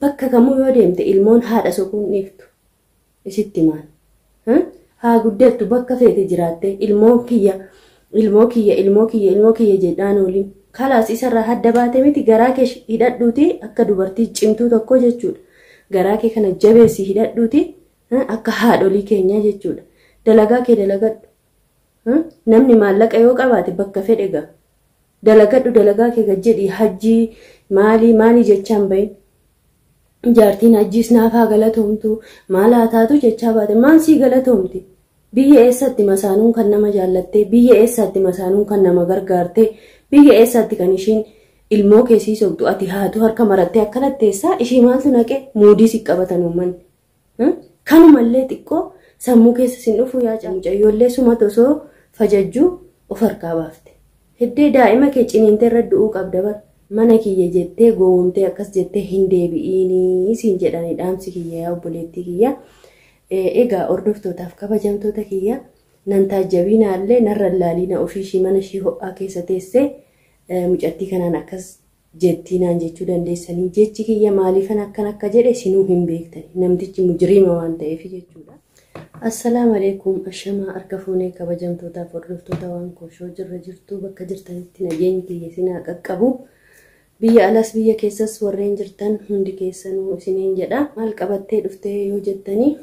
bakka kamuu yoo deemte ilmoon haadha soquun dhiiftu isitti maal haa guddattu bakka feete jiraatte ilmoo kiyya jedhaan waliin kalaas isarraa hadda baate miti garaa kee hidhadhuuti akka dubartii cimtuu tokko jechuudha. Garaa kee kana jabeessi hidhadhuuti akka haadholii keenyaa jechuudha. Dalagaa kee dalagadhu. Namni maallaqa yoo qabaate bakka fedhe gaa dalagadhu dalagaa kee gajjedhi hajjii maali jechaan bahin. Jaartiin hajjiis naaf haa galatoomtu maal haa taatu jechaa baate maan sii galatoomti. Biyya eessatti masaanuun kan nama jaallattee biyya eessatti masaanuun kan nama gargaartee biyya eessatti kan ishiin ilmoo keessii sobdu ati haatu harka marattee akkanatti teessaa ishii maaltu naqe muudii si qabatan uummanni. Kanumallee xiqqoo sammuu keessa sin dhufu yaa mucayyoollee sumata osoo fajajjuu of harkaa baafte. Heddee daa'ima kee ciniintee irra du'uu qabda bar. Mana kiyya jettee goowwamtee akkas jettee hin deebi'iinii siin jedhani dhaamsi kiyya yaa obboleettii kiyya. Egaa hordoftootaaf kabajamtoota kiyya nan taajjabinaallee narra laaliina ofiishii mana ishii ho'aa keessa teessee mucattii kanaan akkas jettiinaan jechuu dandeessanii jechi kiyya maaliifan akkan akka jedhe sinuu hin beektani namtichi mujriima waan ta'eef jechuudha. Assalaamu alaykum ashamaa harka fuunee kabajamtootaaf hordoftoota waan kooshoo jirra jirtu bakka jirtanitti nageenyi kiyya sinaa qaqqabu. Biyya alas biyya keessas warreen jirtan hundi keessanuu isiniin jedha. Maal qabattee dhuftee yoo jettanii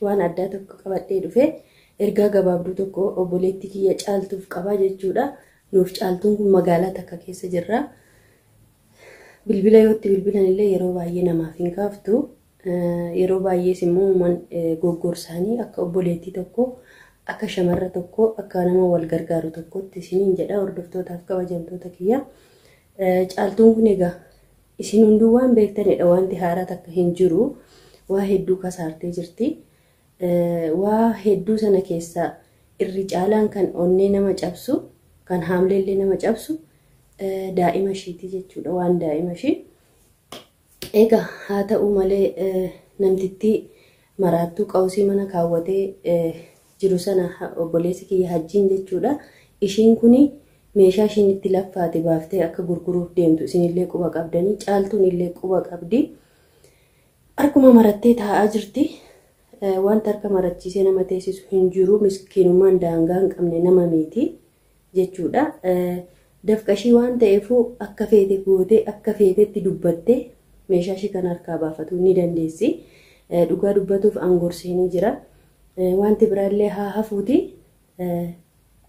waan addaa tokko qabadhee dhufe ergaa gabaabduu tokko obboleettii kiyya caaltuuf qabaa jechuudha. Nuuf caaltuun kun magaalaa takka keessa jirra. Bilbila yootti bilbilanillee yeroo baay'ee namaaf hin kaaftu. Yeroo baay'ees immoo goggorsaanii akka obboleettii tokko akka shamarra tokko akka nama wal gargaaru tokkotti isiniin jedha hordoftootaaf kabajamtoota kiyya. Caaltuun kun egaa isin hunduu waan beektanidha wanti haaraa takka hin jiru. Waa hedduu kasaartee jirti. Waa hedduu sana keessaa irri caalaan kan onnee nama cabsu kan haamleellee nama cabsu daa'ima ishiiti jechuudha waan daa'ima ishii. Egaa haa ta'u malee namtitti maraattuu qawusii mana kaawwatee jiru sana obboleessi kiyya hajjiin jechuudha. Ishiin kuni meeshaa ishiin itti laffaate baaftee akka gurguruuf deemtu isinillee quba qabdanii caaltuun illee quba qabdi. Harkuma marattee taa'aa jirti. Wanta harka marachiisee nama teessisu hin jiru miskiinummaan daangaa hin qabne nama miti jechuudha. Dafqashii waan ta'eefuu akka feete gootee akka feetetti dubbattee meeshaa ishii kan harkaa baafatuu ni dandeessi. Dhugaa dubbatuuf aangorseenii jira. Wanti biraallee haa hafuuti.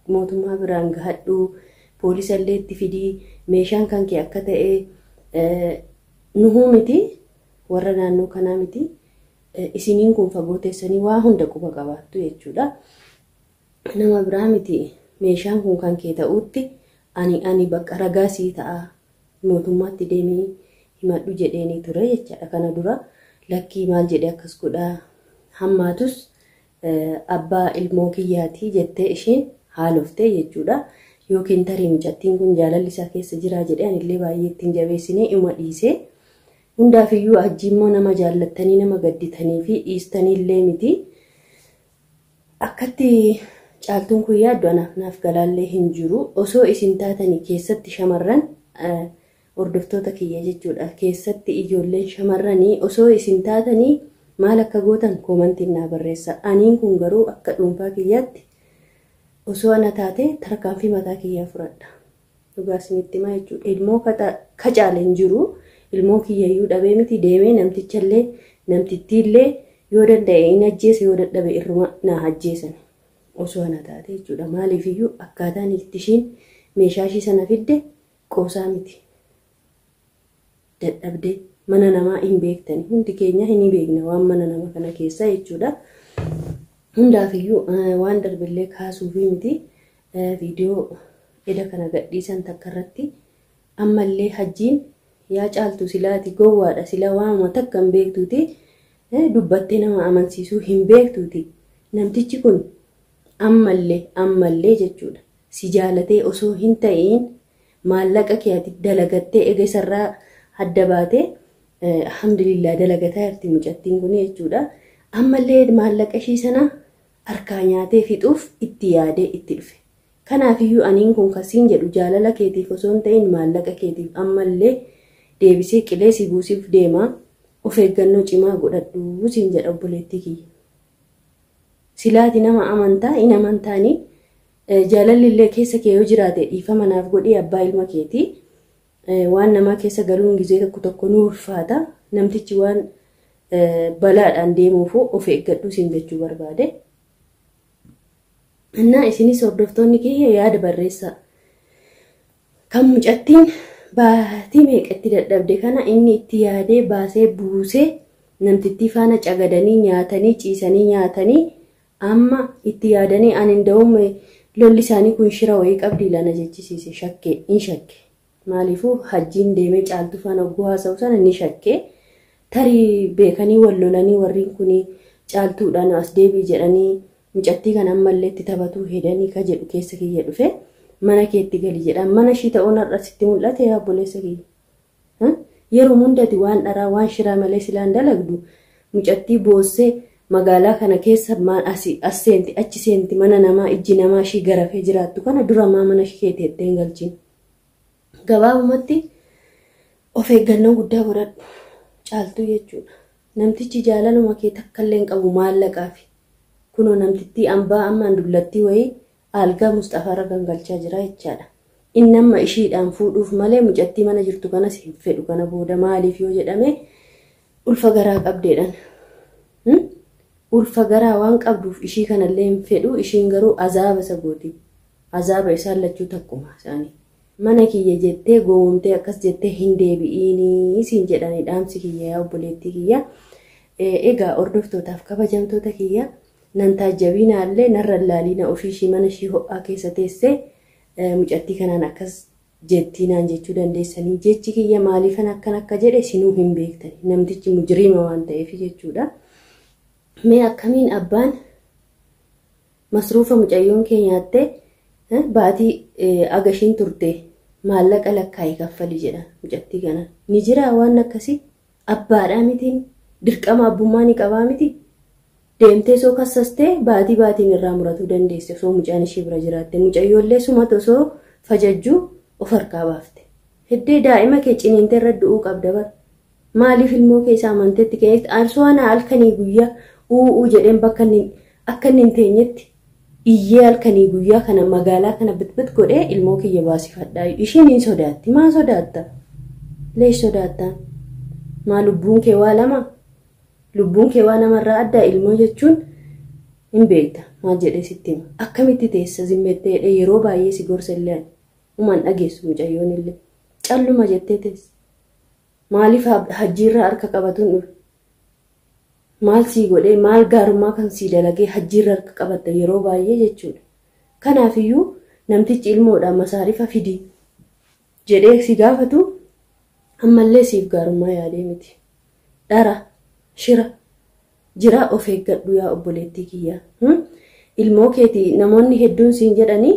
Mootummaa biraan gahadhu poolisallee itti fidii meeshaan kan kee akka ta'e nuhuu miti warra naannoo kanaa miti. Isiniin kun fagoo teessanii waa hunda quba qabaattu jechuudha. Nama biraa miti meeshaan kun kan kee ta'utti ani bakka ragaa sii ta'a mootummaatti deemee himadhu jedheenii ture jechaadha. Kana dura lakkii maal jedhee akkas godhaa hammaatus abbaa ilmoo kiyyaatii jettee ishiin haaloftee jechuudha. Yookiin tarii mucattiin kun jaalalli isaa keessa jiraa jedhee anillee baay'ee ittiin jabeessinee ima dhiisee hundaafiyyuu hajji immoo nama jaallattanii nama gadditanii fi dhiistanillee miti. Akkatti caaltuun kun yaaddu anaaf galaallee hin jiru. Osoo isin taatanii keessatti shamarran hordoftoota kiyya jechuudha. Keessatti ijoolleen shamarranii osoo isin taatanii maal akka gootan koomantiin naa barreessa. Aniin kun garuu akka dhuunfaa kiyyaatti osoo ana taate tarkaanfii mataa kiyyaa fudhadha. Dhugaa isinitti himaa jechuudha. Ilmoo kacaaleen jiru. Ilmoo kiyyayyuu dhabee miti deemee namtittiillee yoo danda'e hin ajjeese yoo dadhabe irruma naa ajjeesan osoo ana taate jechuudha. Maaliifiyyuu akkaataan itti ishiin meeshaa ishii sana fidde qoosaa miti. Dadhabdee mana namaa hin beektani. Hundi keenya hin beekna waan mana nama kana keessa jechuudha. Hundaafiyyuu waan darbillee kaasuufi miti viidiyoo eda kana gadhiisan takka irratti ammallee hajjiin yaa caaltu silaati gowwaadha sila waamuma takka hin beektuuti dubbattee nama amansiisuu hin beektuuti. Namtichi kun ammallee jechuudha. Si jaalatee osoo hin ta'iin maallaqa kee ati dalagattee ega isarraa adda baatee alhamdulillah dalagataa jirti mucattiin kun jechuudha. Ammallee maallaqa ishii sana harkaa nyaatee fixuuf itti yaadee itti dhufe. Kanaafiyyuu aniin kun kasiin jedhu jaalala keetiif osoo hin ta'in maallaqa keetiif ammallee deebisee qilee si buusiif deema. of eeggannoo cimaa godhadhu siin jedha obboleettii kiyya. Silaati nama amantaa in amantaanii jaalalli illee keessa kee yoo jiraate dhiifama naaf godhii abbaa ilma keetii. Waan namaa keessa galuun gizee tokko tokko ni ulfaata. Namtichi waan balaadhaan deemuuf of eeggadhu siin jechuu barbaade. Innaa isinis hordoftoonni kiyya yaada barreessaa. Kan mucattiin baatii meeqatti dadhabde kana inni itti yaadee baasee buusee namtittii faana cagadanii nyaatanii ciisanii nyaatanii amma itti yaadanii ani nda'uum lolli isaanii kun shira wayii qabdii lana jechisiise shakkee in shakke. Maaliifuu hajjiin deemee caaltuu faana ogguu haasa'u sana ni shakkee tarii beekanii wal lolanii warriin kun caaltuudhaan as deebii jedhanii mucattii kan ammallee itti taphatuu hedanii ka jedhu keessa kiyya dhufe mana keetti gali jedhan mana ishii ta'uun har'asitti mul'ate yaa obboleessa kiyya. Yeroo hundati waan dharaa waan shiraa malee silaan dalagdu mucattii boossee magaalaa kana keessa as seenti achi seenti mana namaa ijji namaa ishii garafee jiraattu kana duramaa mana ishii keetti ettee hin galchin. Gabaabumatti of eeggannoo guddaa godhadhu caaltuu jechuudha. Namtichi jaalaluma kee takkallee hin qabu maallaqaafi. Kunoo namtittii ambaa ammaan dullattii wayii algaa Mustafaarra gangalchaa jira jechaadha. Inni amma ishiidhaan fuudhuuf malee mucattii mana jirtu kanas hin fedhu kana booda maaliif yoo jedhame ulfa garaa qabdeedhaan. Ulfa garaa waan qabduuf ishii kanallee hin fedhu ishiin garuu azaaba isa gooti. Azaaba isaan lachuu takkuma isaanii. Mana kiyya jettee goomtee akkas jettee hin deebi'iinii siin jedhanii dhaamsi kiyya yaa obboleettii kiyya. Egaa hordoftootaaf kabajamtoota kiyya nan taajjabinaallee narra laaliina ofiishii mana ishii ho'aa keessa teessee mucattii kanaan akkas jettiinaan jechuu dandeessanii jechi kiyya maaliifan akka jedhe sinuu hin beektani namtichi mujriima waan ta'eef jechuudha. Mee akkamiin abbaan masruufa mucayyoon keenyaattee baatii agashiin turte maallaqa lakkaa'ee kaffali jedha mucattii kana ni jira waan akkasii abbaadhaa mitiin dirqama abbummaa ni qabaa miti deemtee soo kassastee baatiin irraa muratuu dandeesse soo mucaan ishee bira jiraatte mucayyoollee sumata osoo fajajjuu of harkaa baafte heddee daa'ima kee ciniintee irra du'uu qabda bar maaliif ilmoo keessa amanteetti ka'eetti arsoona halkanii guyyaa uuu jedheen bakka akka inni hin teenyetti iyyee halkanii guyyaa kana magaalaa kana bitbit godhee ilmoo kiyya baasifadhaa ishiin hin sodaatti maa sodaatta leesh sodaattaa maa lubbuun kee waa lama lubbuun kee waa namarraa addaa ilmoo jechuun hin beekta maal jedhee sitti hima akkamitti teessa zimmettee yeroo baay'ee si gorsa illee uman dhageessu mucayyoon illee calluma jettee teessa maaliif hajjiirra harka qabatuun dhufe maal sii godhee maal gaarummaa kan sii dalagee hajjiirra harka qabatta yeroo baay'ee jechuudha. Kanaafiyyuu namtichi ilmoodhaan masaarifa fidii jedhee si gaafatu ammallee siif gaarummaa yaadee miti. Dhara shira jira of eeggadhu yaa obboleettii kiyyaa. Ilmoo keetii namoonni hedduun siin jedhanii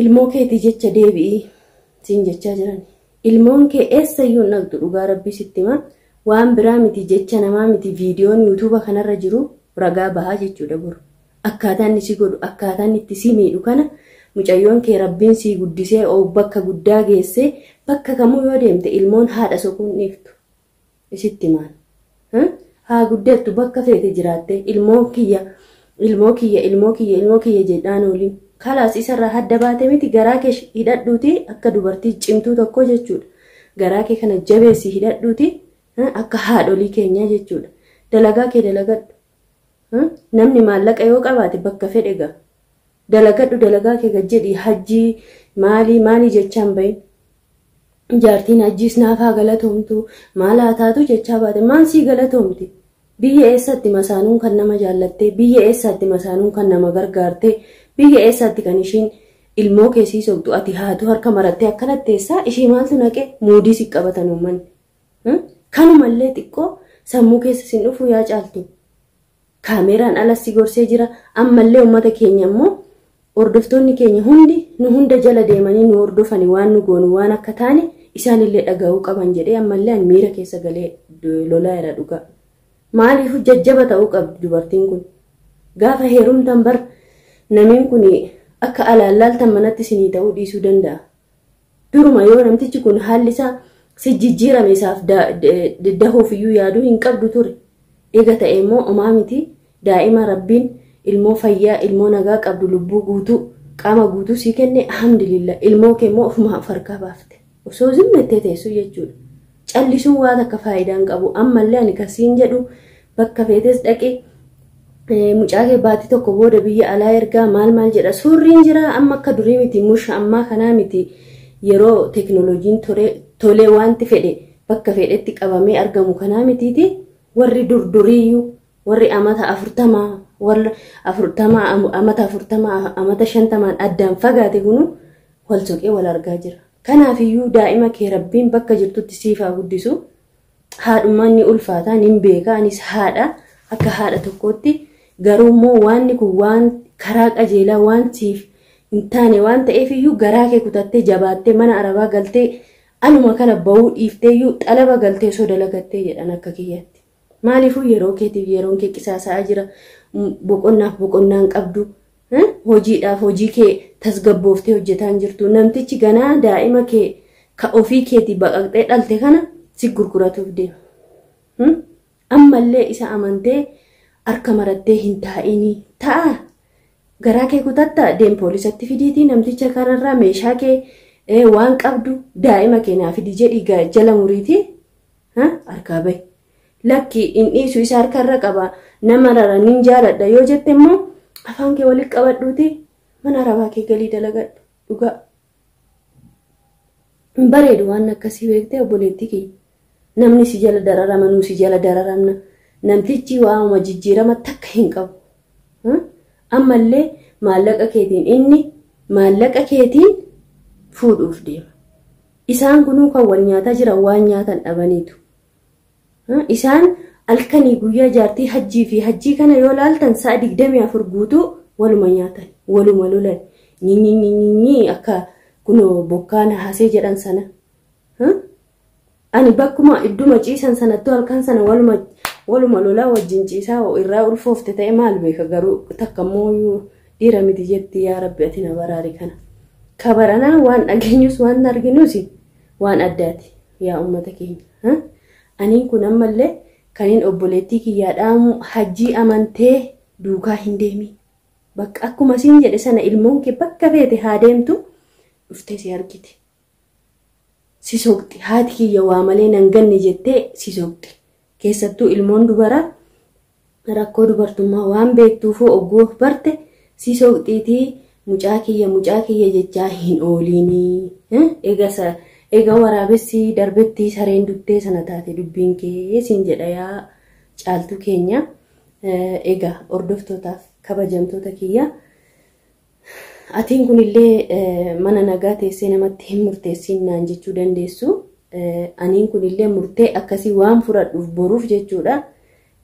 ilmoo keetii jecha deebi'ii siin jechaa jiran. Ilmoon kee eessayyuu naqxu dhugaa rabbii sitti himaa. Waan biraa miti jecha namaa miti viidiyoon yuutuuba kanarra jiru ragaa bahaa jechuudha buru. Akkaataan si godhu akkaataan itti si miidhu kana mucayyoon kee rabbiin si guddisee bakka guddaa geessee bakka kamuu yoo deemte ilmoon haadha sokuun dhiiftu. Isitti maal? Haa guddattu bakka feete jiraatte ilmoo kiyya jedhaan oliin kalaas isarraa hadda baate miti garaa kee hidhadhuuti akka dubartii cimtuu tokko jechuudha. Garaa kee kana jabeessi hidhadhuuti. Akka haadholii keenyaa jechuudha. Dalagaa kee dalagadhu. Namni maallaqa yoo qabaate bakka fedhe gaa. Dalagadhu dalagaa kee gajjedhii hajjii maalii jechaan bahin. Jaartiin hajjiis naafaa galatoomtu maal haa taatu jechaa baate maan sii galatoomti. Biyya eessaatti masaanuun kan nama jaallattee biyya eessaatti masaanuun kan nama gargaartee biyya eessaatti kan ishiin ilmoo keessii sobdu ati haatu harka marattee akkanatti teessaa ishii maaltu naqee muudii si qabatan uummanni. Kanumallee xiqqoo sammuu keessa sin dhufu yaa caaltu. Kaameraan alas si gorsee jira ammallee uummata keenya immoo hordoftoonni keenya hundi nu hunda jala deemanii nu hordofani waan nu goonu waan akka taane isaanillee dhaga'uu qaban jedhee ammallee miira keessa galee lolaa irra dhugaa. Maaliif jajjaba ta'uu qabdi dubartiin kun? Gaafa heerumtan bar namiin kun akka alaalaaltan manatti sinii ta'uu dhiisuu danda'a. Duruma yoo namtichi kun haalli isaa si jijjiirame isaaf dahuufiyyuu yaaduu hin qabdu ture. Eega ta'e immoo homaa miti daa'ima rabbiin ilmoo fayyaa ilmoo nagaa qabdu lubbuu guutuu qaama guutuu sii kenne alhamdulillah ilmoo kee immoo ofuma farkaa baafte osoo zimmettee teessu jechuudha. Callisuun waan akka faayidaan qabu ammallee ani kasiin jedhu bakka feetes dhaqee mucaa kee baatii tokko booda biyya alaa ergaa maal jedha suurriin jira amma akka durii miti musha ammaa kanaa miti yeroo teknooloojiin tolee wanti fedhe bakka fedhetti qabamee argamu kanaa mitiiti warri durduriyyuu warri amata 40 warri 40 amata 40 amata 50 addaan fagaate kunu wal soqee wal argaa jira. Kanaafiyyuu daa'ima kee rabbiin bakka jirtutti siifaa guddisu haadhummaan ni ulfaataa ni beekaa anis haadha akka haadha tokkotti garuu immoo waanni kun waan karaa qajeelaa waan siif hin taane waan ta'eefiyyuu garaa kee kutattee jabaattee mana arabaa galtee anuma kana bahuu dhiifteeyyuu xalaba galtee soo dalagattee jedhan akka kiyyaatti. Maaliifuu yeroo keetiif yeroon kee qisaasaa jira boqonnaaf boqonnaan qabdu hojiidhaaf hojii kee tasgabbooftee hojjetaan jirtu namtichi ganaa daa'ima kee ka ofii keetii baqaqxee dhalte kana si gurguratuuf deema. Ammallee isa amantee harka marattee hin taa'inii ta'a garaa kee kutatta deem poolisatti fidiitii namticha kanarraa meeshaa kee waan qabdu daa'ima kee naa fidi jedhii jala muriitii harkaa bahi. Lakki in dhiisu isa harkarra qaba nama raranin jaaladha yoo jette immoo afaan kee walitti qabadhuuti mana arabaa kee galii dalagadhu dhugaa. Hin bareedu waan akkasii beektee obboleettii kee namni si jala dararama nuu si jala dararamna namtichi waanuma jijjiirama takka hin qabu. Ammallee maallaqa keetiin inni maallaqa keetiin fuudhuuf deema. Isaan kunuu kan wal nyaataa jiran waan nyaatan dhabaniitu. Isaan alkanii guyyaa jaartii hajjii fi hajjii kana yoo laaltan sa'a 24 guutuu waluma nyaatan waluma lolan nyinyi akka kunoo bokkaana haasee jedhan sana. Ani bakkuma idduma ciisan sanattu halkan sana waluma lolaa wajjin ciisaa irraa ulfoofte ta'e maal beeka garuu takkammoo dhiira miti jetti yaa rabbi ati na baraari kana. Kabaranaa waan dhageenyus waan arginus waan addaati yaa ummata keenya. Aniin kun ammallee kaniin obboleettii kiyyaadhaamu hajjii amantee duukaa hin deemi. Bakka akkuma siin jedhe sana ilmoon kee bakka feete haa deemtu dhuftee si argiti. Si soqxi haati kiyya waa malee nan ganne jettee si soqxi. Keessattuu ilmoon dubaraa rakkoo dubartummaa waan beektuufuu oggoof barte si soqxiitii mucaa kiyya jechaa hin ooliinii. Egaa waraabessi darbetti sareen duttee sana taate dubbiin kee siin jedha yaa caaltuu keenya. Egaa hordoftootaaf kabajamtoota kiyya atiin kunillee mana nagaa teessee namatti hin murteessin naan jechuu dandeessu. Aniin kunillee murtee akkasii waan fudhadhuuf boruuf jechuudha.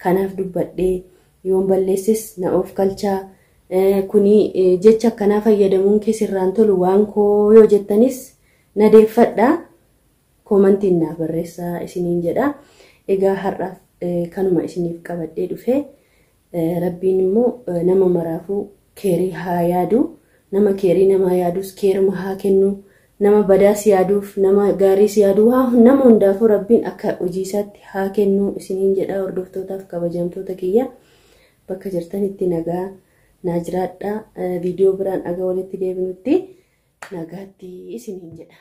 Kanaaf dubbadhee yoon balleessis na of kalchaa kuni jecha akkanaa fayyadamuun keessirraan tolu waan koo yoo jettanis nadeeffadha komantiin naaf barreessaa isiniin jedha. Egaa har'aaf kanuma isiniif qabadhee dhufe rabbiin immoo nama maraafuu keerii haa yaadu nama keerii nama yaadus keeruma haa kennu nama badaas yaaduuf nama gaariis yaaduu nama hundaafuu rabbiin akka hojii isaatti haa kennu isiniin jedha. Hordoftootaaf kabajamtoota kiyya bakka jirtanitti nagaa naa jiraadha. Viidiyoo biraan aga walitti deebinutti nagaatti isiniin jedha.